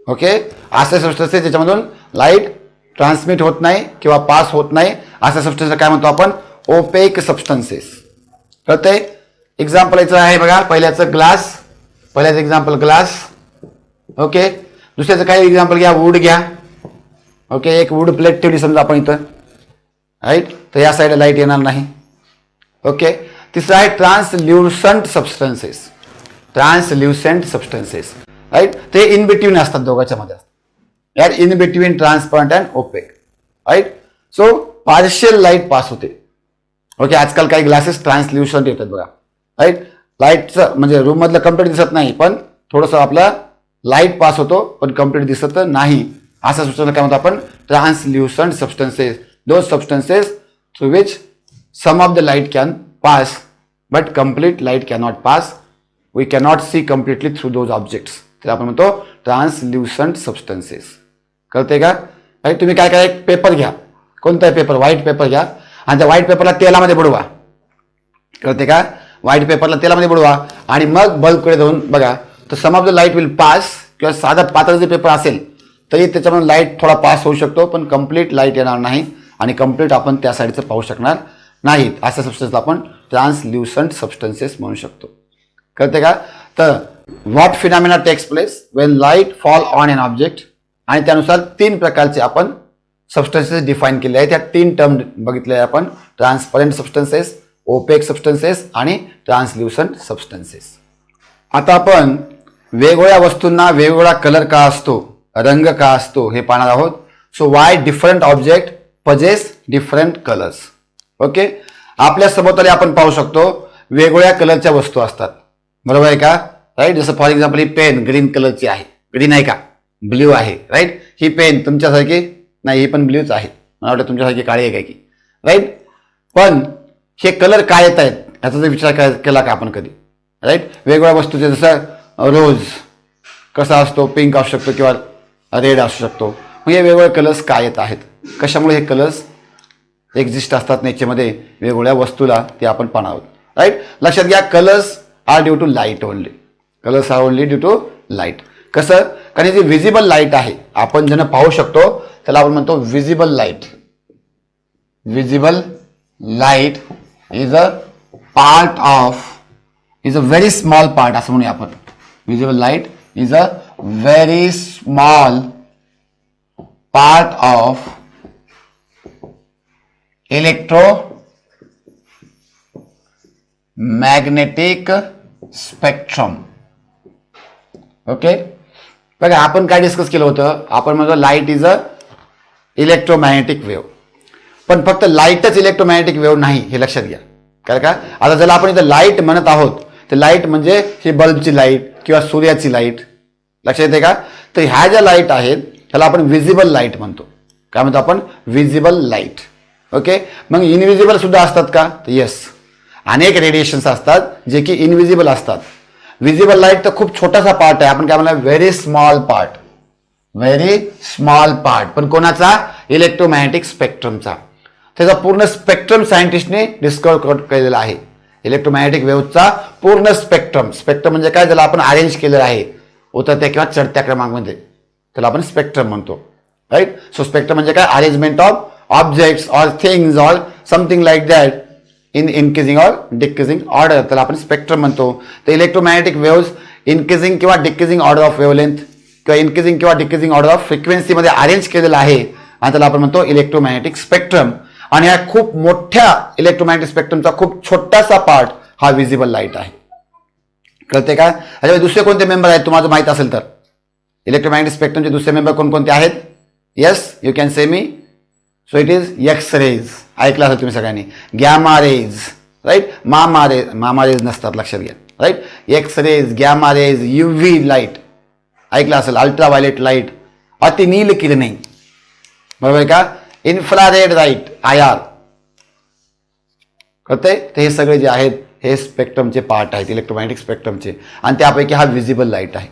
Okay. असे सबस्टन्सेस ज्याच्यामधून लाईट ट्रान्समिट होत नाही किंवा पास होत नाही, अशा सबस्टन्स काय म्हणतो आपण, ओपेक सबस्टन्सेस. कळतंय. एक्झाम्पल याचं आहे बघा. पहिल्याचं ग्लास, पहिल्याचं एक्झाम्पल ग्लास. ओके. दुसऱ्याचं काही एक्झाम्पल घ्या, वूड घ्या. ओके. एक वूड प्लेट ठेवली समजा आपण इथं, राईट. तर या साईडला लाईट येणार नाही. ओके. तिसरं आहे translucent substances. Translucent substances, right. ते इन बिटवीन असतात, दोघांच्या मध्ये असतात. यार in between transparent and opaque, right. So partial light pass होते. ओके. आजकाल काही ग्लासेस ट्रान्सल्युसंट येतात बघा, राईट. लाईटचं म्हणजे रूम मधलं कम्प्लीट दिसत नाही, पण थोडंसं आपला लाईट पास होतो, पण कम्प्लीट दिसत नाही. असा सूचना काय म्हणतो आपण, translucent substances. Those substances through which some of the light can pass but complete light cannot pass. We cannot see completely through those objects. तर आपण म्हणतो ट्रान्सल्युसंट सबस्टन्सेस. कळते का. राईट. तुम्ही काय करा, एक पेपर घ्या, कोणताही पेपर, व्हाईट पेपर घ्या आणि त्या व्हाईट पेपरला तेलामध्ये बुडवा. कळते का. व्हाईट पेपरला तेलामध्ये बुडवा आणि मग बल्बकडे जाऊन बघा, तर some of the light will pass. किंवा साधा पातळ जे पेपर असेल तरी त्याच्यामध्ये लाईट थोडा पास होऊ शकतो, पण कम्प्लीट लाईट येणार नाही आणि कम्प्लीट आपण त्या साईडचं पाहू शकणार नाहीत. अशा सबस्टन्सला आपण ट्रान्सल्युसंट सबस्टन्सेस म्हणू शकतो. कळते का. तर what phenomena takes place when light fall on an object. आणि त्यानुसार 3 प्रकारचे आपण सबस्टन्सेस डिफाईन केले आहेत. त्या 3 टर्म बघितले आपण, ट्रान्सपरंट सबस्टन्सेस, ओपेक सबस्टन्सेस आणि ट्रान्सल्युसंट सबस्टन्सेस. आता आपण वेगवेगळ्या वस्तूंना वेगवेगळा कलर का असतो, रंग का असतो हे पाहणार आहोत. So Y different object possess different colours. Okay. आपल्या सभोवताली आपण पाहू शकतो वेगवेगळ्या कलरच्या वस्तू असतात. बरोबर आहे का. राईट. जसं फॉर एक्झाम्पल ही पेन ग्रीन कलरची आहे. ग्रीन आहे का, ब्ल्यू आहे, राईट. ही पेन तुमच्यासारखी नाही, ही पण ब्ल्यूच आहे. मला वाटतं तुमच्यासारखी काळी आहे काय की, राईट. पण हे कलर काय येत आहेत याचा जर विचार केला का आपण कधी, राईट. वेगवेगळ्या वस्तूचे जसं रोज कसा असतो, पिंक असू शकतो किंवा रेड असू शकतो. मग हे वेगवेगळे कलर्स काय येत आहेत, कशामुळे हे कलर्स एक्झिस्ट असतात नेचरमध्ये वेगवेगळ्या वस्तूला, ते आपण पाहणार आहोत. राईट. लक्षात घ्या, colours are due to light only. Colours are only due to light. कसं, कारण जी विजिबल लाईट आहे, आपण ज्यांना पाहू शकतो त्याला आपण म्हणतो visible light. Visible light is a part of, is a very small part असं म्हणूया आपण. Visible light is a very small part of electromagnetic spectrum. Okay, बघा आपण काय डिस्कस केलं होतं, आपण म्हणतो light is a electromagnetic wave. पण फक्त लाईटच इलेक्ट्रोमॅग्नेटिक वेव्ह नाही हे लक्षात घ्या. काय का, आता ज्याला आपण इथं लाईट म्हणत आहोत ते लाईट म्हणजे ही बल्बची लाईट किंवा सूर्याची लाईट. लक्षात येते का. तर ह्या ज्या लाईट आहेत त्याला आपण विजिबल लाईट म्हणतो. काय म्हणतो आपण, विजिबल लाईट. ओके, मग इनविजिबल सुद्धा असतात का, तर येस, अनेक रेडिएशन्स असतात जे की इनविजिबल असतात. विजिबल लाईट तर खूप छोटासा पार्ट आहे, आपण काय म्हणा very small part. Very small part, पण कोणाचा, इलेक्ट्रोमॅग्नेटिक स्पेक्ट्रमचा. त्याचा पूर्ण स्पेक्ट्रम सायंटिस्टने डिस्कवर केलेला आहे. इलेक्ट्रोमॅग्नेटिक वेव्हचा पूर्ण स्पेक्ट्रम. स्पेक्ट्रम म्हणजे काय, ज्याला आपण अरेंज केलेलं आहे उतरत्या किंवा चढत्या क्रमांकामध्ये, त्याला आपण स्पेक्ट्रम म्हणतो. राईट. सो स्पेक्ट्रम म्हणजे काय, arrangement of objects or things or something like that in increasing or decreasing order, त्याला आपण स्पेक्ट्रम म्हणतो. तर इलेक्ट्रोमॅग्नेटिक वेव्स इनक्रीजिंग किंवा डिक्रीजिंग ऑर्डर ऑफ वेव्हलेंथ किंवा इनक्रीजिंग किंवा डिक्रीजिंग ऑर्डर ऑफ फ्रिक्वेन्सीमध्ये अरेंज केलेला आहे आणि त्याला आपण म्हणतो इलेक्ट्रोमॅग्नेटिक स्पेक्ट्रम. आणि या खूप मोठ्या इलेक्ट्रोमॅग्नेटिक स्पेक्ट्रमचा खूप छोटासा पार्ट हा विजिबल लाईट आहे. कळते का. त्याच्यामध्ये दुसरे कोणते मेंबर आहेत तुम्हाला माहित असेल तर, इलेक्ट्रोमॅग्नेटिक स्पेक्ट्रमचे दुसरे मेंबर कोणकोणते आहेत. Yes, you can say me. So it is X rays, ऐकलं असेल तुम्ही सगळ्यांनी. Gamma rays, right. मामा रेज नसतात, लक्षात घ्या. Right. X rays, gamma rays, UV light ऐकलं असेल. अल्ट्राव्हायलेट लाईट, अतिनील किरणे, बरोबर आहे का. Infrared light, IR. कळतंय. तर हे सगळे जे आहेत हे स्पेक्ट्रमचे पार्ट आहेत, इलेक्ट्रोमॅग्नेटिक स्पेक्ट्रमचे, आणि त्यापैकी हा विजिबल लाईट आहे.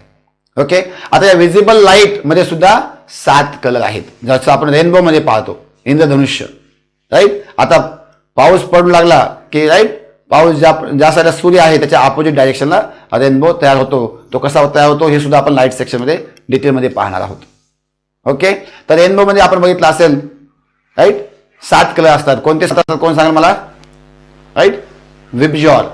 ओके, आता या विजिबल लाईट मध्ये सुद्धा 7 कलर आहेत, जसं आपण रेनबो मध्ये पाहतो, इंद्रधनुष्य. राईट. आता पाऊस पडू लागला की, राईट, पाऊस ज्या साईडला सूर्य आहे त्याच्या अपोजिट डायरेक्शनला रेनबो तयार होतो. तो कसा तयार होतो हे सुद्धा आपण लाईट सेक्शनमध्ये डिटेलमध्ये पाहणार आहोत. ओके, तर रेनबो मध्ये आपण बघितलं असेल, राईट, 7 कलर असतात. कोणते 7 असतात कोण सांगाल मला. राईट. विबजॉर.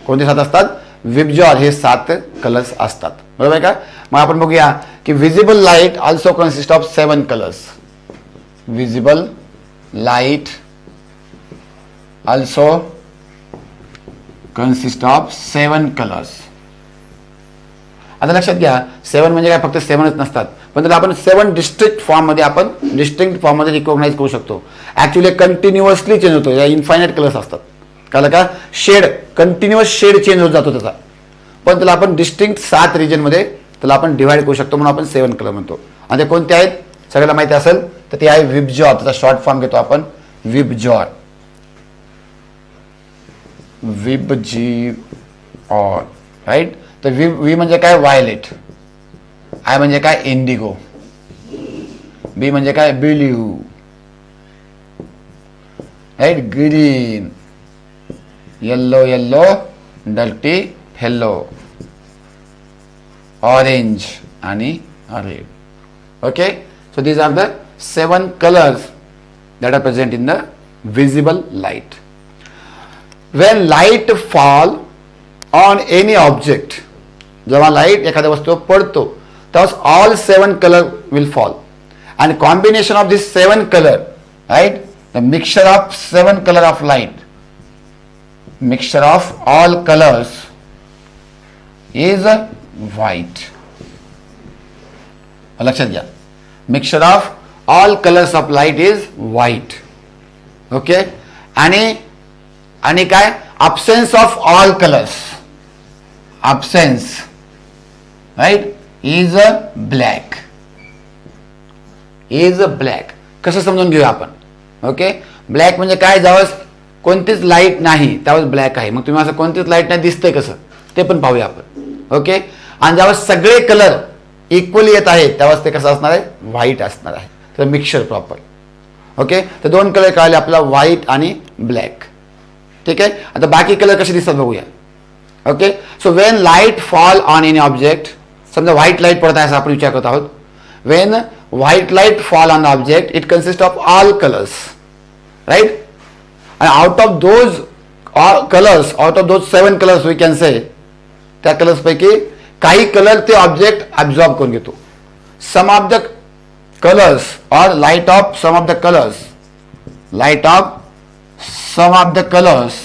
कोणते 7 असतात, विबजॉर हे 7 कलर्स असतात, बरोबर आहे का. मग आपण बघूया की visible light also consist of 7 colours. Visible light also consist of 7 colours. आता लक्षात घ्या, 7 म्हणजे काय, फक्त 7च नसतात, पण त्याला आपण 7 डिस्ट्रिक्ट फॉर्ममध्ये आपण डिस्टिंक्ट फॉर्ममध्ये रिकॉग्नाइज करू शकतो. ऍक्च्युअली कंटिन्युअसली चेंज होतो, या इन्फायनाइट कलर्स असतात. कळलं का. शेड, कंटिन्युअस शेड चेंज होत जातो त्याचा, पण त्याला आपण डिस्टिंक्ट 7 रिजनमध्ये त्याला आपण डिवाइड करू शकतो, म्हणून आपण 7 कलर म्हणतो. आणि ते कोणते आहेत सगळ्याला माहिती असेल तर ते आहे विबजॉर. त्याचा शॉर्ट फॉर्म घेतो आपण विबजॉर. विबजॉर, राईट. तर वी म्हणजे काय, व्हायलेट. आय म्हणजे काय, इंडिगो. बी म्हणजे काय, blue. Right. Green. Yellow dirty yellow. Orange आणि red. Okay, so these are the 7 colours that are present in the visible light. When light fall on any object, जेव्हा light एखाद्या वस्तूवर पडतो तेव्हा all 7 color will fall, and combination of these 7 color, right, the mixture of 7 color of light, mixture of all colors is white. लक्षात घ्या, mixture of all colors of light is white. Okay, आणि काय, absence of all colors, absence, right, is a black. is a black. कसं समजून घेऊया आपण. Okay, black म्हणजे काय, ज्यावेळेस कोणतीच लाईट नाही त्यावेळेस ब्लॅक आहे. मग तुम्ही असं कोणतीच लाईट नाही दिसतंय कसं ते पण पाहूया आपण. ओके, आणि ज्यावेळेस सगळे कलर इक्वली येत आहेत त्यावेळेस ते कसं असणार आहे, व्हाईट असणार आहे. तर मिक्सचर प्रॉपर. ओके, तर 2 कलर कळले आपल्याला, व्हाईट आणि ब्लॅक. ठीक आहे. आता बाकी कलर कसे दिसतात बघूया. Okay, so when light fall on any object, समजा व्हाईट लाईट पडत आहे असं आपण विचार करत आहोत. When white light fall on the object it consist of all colours, right. आणि out of those colours, out of those 7 colours we can say, त्या कलर्स पैकी काही कलर ते ऑब्जेक्ट ऍब्झॉर्ब करून घेतो. Some of the colours or light of some of the colours, light of some of the colours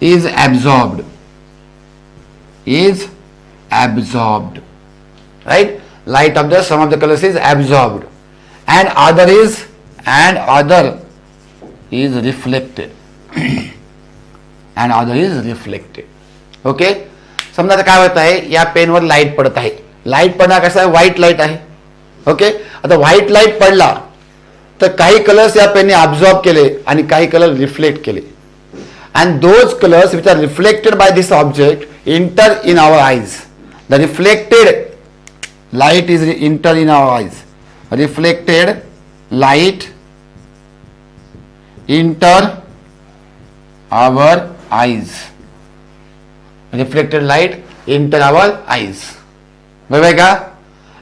is absorbed, right. Light of the some of the colors is absorbed and other is reflected and other is reflected. Okay, समजा आता काय होत आहे, या पेनवर light पडत आहे. Light पडणार कसं आहे, व्हाईट लाईट आहे. ओके, आता व्हाईट लाईट पडला तर काही कलर्स या पेनने अब्झॉर्ब केले आणि काही कलर रिफ्लेक्ट केले. And those colors which are reflected by this object enter in our eyes. The reflected light is enter in our eyes. Reflected light enter our eyes. Reflected light enter our eyes. बरोबर का?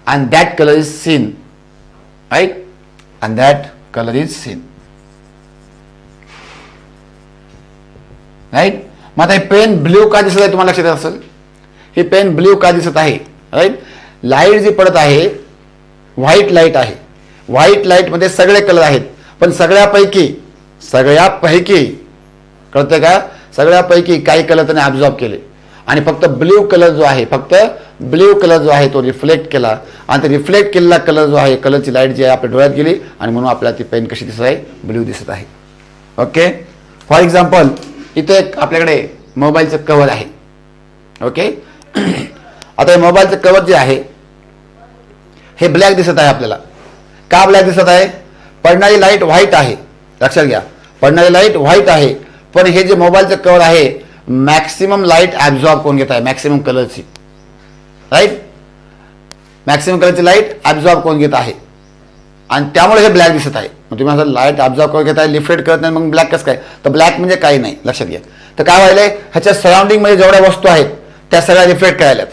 And that color is seen, right? And that color is seen. Right. मग आता हे pen blue का दिसत आहे तुम्हाला लक्षात असेल. ही पेन ब्ल्यू का दिसत आहे, राईट. लाईट जी पडत आहे व्हाईट लाईट आहे. व्हाईट लाईट मध्ये सगळे कलर आहेत, पण सगळ्यापैकी कळतं का, सगळ्यापैकी काही कलर त्याने ऍब्झॉर्ब केले आणि फक्त ब्ल्यू कलर जो आहे तो रिफ्लेक्ट केला. आणि ते रिफ्लेक्ट केलेला कलर जो आहे, कलरची लाईट जी आहे आपल्या डोळ्यात गेली आणि म्हणून आपल्याला ती पेन कशी दिसत आहे, ब्ल्यू दिसत आहे. ओके, फॉर एक्झाम्पल इथे एक आपल्याकडे मोबाईलचं कव्हर आहे. ओके, आता हे मोबाईलचं कव्हर जे आहे हे ब्लॅक दिसत आहे आपल्याला. का ब्लॅक दिसत आहे, पडणारी लाईट व्हाईट आहे. लक्षात घ्या, पडणारी लाईट व्हाईट आहे, पण हे जे मोबाईलचं कव्हर आहे मॅक्सिमम लाईट ऍब्झॉर्ब करून घेत आहे, मॅक्सिमम कलरची, राईट. मॅक्सिमम कलरची लाईट ऍब्झॉर्ब करून घेत आहे आणि त्यामुळे हे ब्लॅक दिसत आहे. मग तुम्ही असं लाईट ऍब्झॉर्ब करून घेत आहे, रिफ्लेक्ट करत नाही, मग ब्लॅक कसं काय. तर ब्लॅक म्हणजे काही नाही, लक्षात घ्या. तर काय व्हायलंय, ह्याच्या सराउंडिंग मध्ये जेवढ्या वस्तू आहेत त्या सगळ्या रिफ्लेक्ट करायल्यात.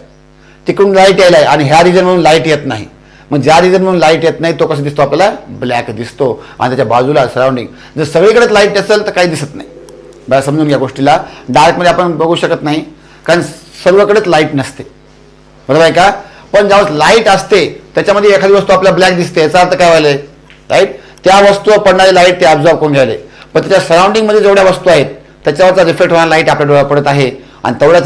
तिकडून लाईट यायलाय आणि ह्या रिजन म्हणून लाईट येत नाही. मग ज्या रिजन म्हणून लाईट येत नाही तो कसं दिसतो आपल्याला, ब्लॅक दिसतो. आणि त्याच्या बाजूला सराउंडिंग जर सगळीकडे लाईट असेल तर काही दिसत नाही. बरं समजून घ्या गोष्टीला. डार्कमध्ये आपण बघू शकत नाही कारण सर्वकडेच लाईट नसते, बरोबर आहे का. पण ज्यावेळेस लाईट असते त्याच्यामध्ये एखादी वस्तू आपल्याला ब्लॅक दिसते, याचा अर्थ काय व्हायलाय, राईट. त्या वस्तूवर पडणारी लाईट ते ऍब्झॉर्ब करून घ्यायले, पण त्याच्या सराउंडिंग मध्ये जेवढ्या वस्तू आहेत त्याच्यावरचा रिफ्लेक्ट होणारा लाईट आपल्या डोळ्यात पडत आहे आणि तेवढ्याच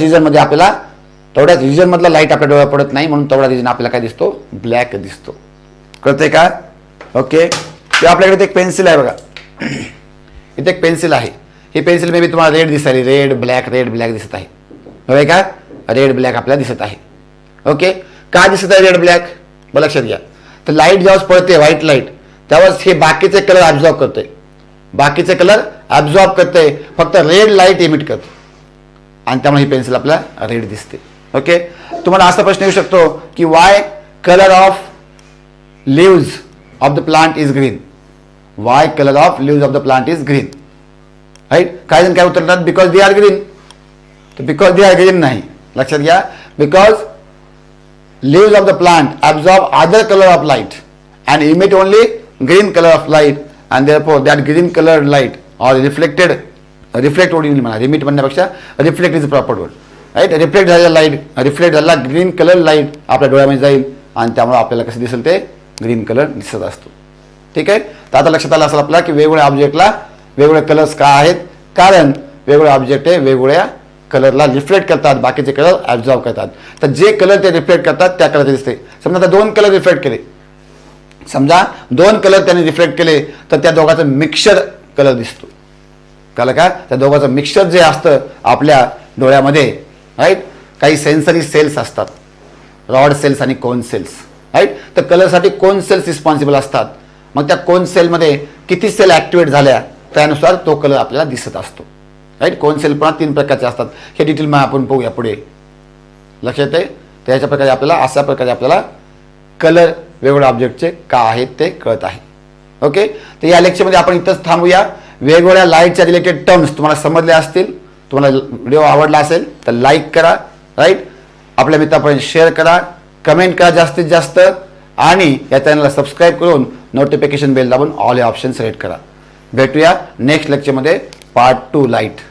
रिजन मधला लाईट आपल्या डोळ्यात पडत नाही, म्हणून तेवढा रिजन आपल्याला काय दिसतो, ब्लॅक दिसतो. कळतंय का. ओके, ते आपल्याकडे एक पेन्सिल आहे बघा. इथे एक पेन्सिल आहे. ही पेन्सिल मे बी तुम्हाला रेड दिसत आहे, रेड ब्लॅक दिसत आहे, बरोबर आहे का. रेड ब्लॅक आपल्याला दिसत आहे. ओके, का दिसत आहे रेड ब्लॅक, बरं लक्षात घ्या. तर लाईट जेव्हा पडते व्हाईट लाईट त्यावेळेस हे बाकीचे कलर ऍब्झॉर्ब करते, फक्त रेड लाईट इमिट करते आणि त्यामुळे ही पेन्सिल आपल्याला रेड दिसते. ओके, तुम्हाला असा प्रश्न येऊ शकतो की why colour of leaves of the plant is green, why colour of leaves of the plant is green, right. काही जण काय उत्तर देतात, बिकॉज दे आर ग्रीन. तर बिकॉज दे आर ग्रीन नाही, लक्षात घ्या. Because leaves of the plant absorb other color of light and emit only green color of light and therefore that green colored light or reflect only म्हणा, emit म्हणण्यापेक्षा reflect is proper word, right. Reflect झालेला light, reflect झालेला green colour light आपल्या डोळ्यामध्ये जाईल आणि त्यामुळे आपल्याला कसं दिसेल, ते ग्रीन कलर दिसत असतो. ठीक आहे. तर आता लक्षात आलं असेल आपल्याला की वेगवेगळ्या ऑब्जेक्टला वेगवेगळे कलर्स का आहेत, कारण वेगवेगळे ऑब्जेक्ट हे वेगवेगळ्या कलरला रिफ्लेक्ट करतात, बाकीचे कलर ऍब्झॉर्ब करतात. तर जे कलर ते रिफ्लेक्ट करतात त्या कलर दिसते. समजा आता 2 कलर रिफ्लेक्ट केले, समजा 2 कलर त्याने रिफ्लेक्ट केले तर त्या दोघांचं मिक्सचर कलर दिसतो. कळलं का. त्या दोघांचं मिक्सचर जे असतं आपल्या डोळ्यामध्ये, राईट. काही सेन्सरी सेल्स असतात, रॉड सेल्स आणि कोन सेल्स, राईट. तर कलरसाठी कोन सेल्स रिस्पॉन्सिबल असतात. मग त्या कोन सेलमध्ये किती सेल ऍक्टिव्हेट झाल्या त्यानुसार तो कलर आपल्याला दिसत असतो, राईट. कोन सेल पण 3 प्रकारचे असतात. हे डिटेल मग आपण बघूया पुढे, लक्षात आहे. त्याच्या प्रकारे आपल्याला अशा प्रकारे आपल्याला कलर वेगवेगळ्या ऑब्जेक्टचे का आहेत ते कळत आहे. ओके, तर या लेक्चरमध्ये आपण इथंच थांबूया. वेगवेगळ्या लाईटच्या रिलेटेड टर्म्स तुम्हाला समजले असतील, तुम्हाला व्हिडिओ आवडला असेल तर लाईक करा, राईट, आपल्या मित्रांपर्यंत शेअर करा, कमेंट करा जास्तीत जास्त, आणि या चॅनलला सबस्क्राईब करून नोटिफिकेशन बेल दाबून ऑल हे ऑप्शन सिलेक्ट करा. भेटूया नेक्स्ट लेक्चरमध्ये पार्ट 2 लाईट.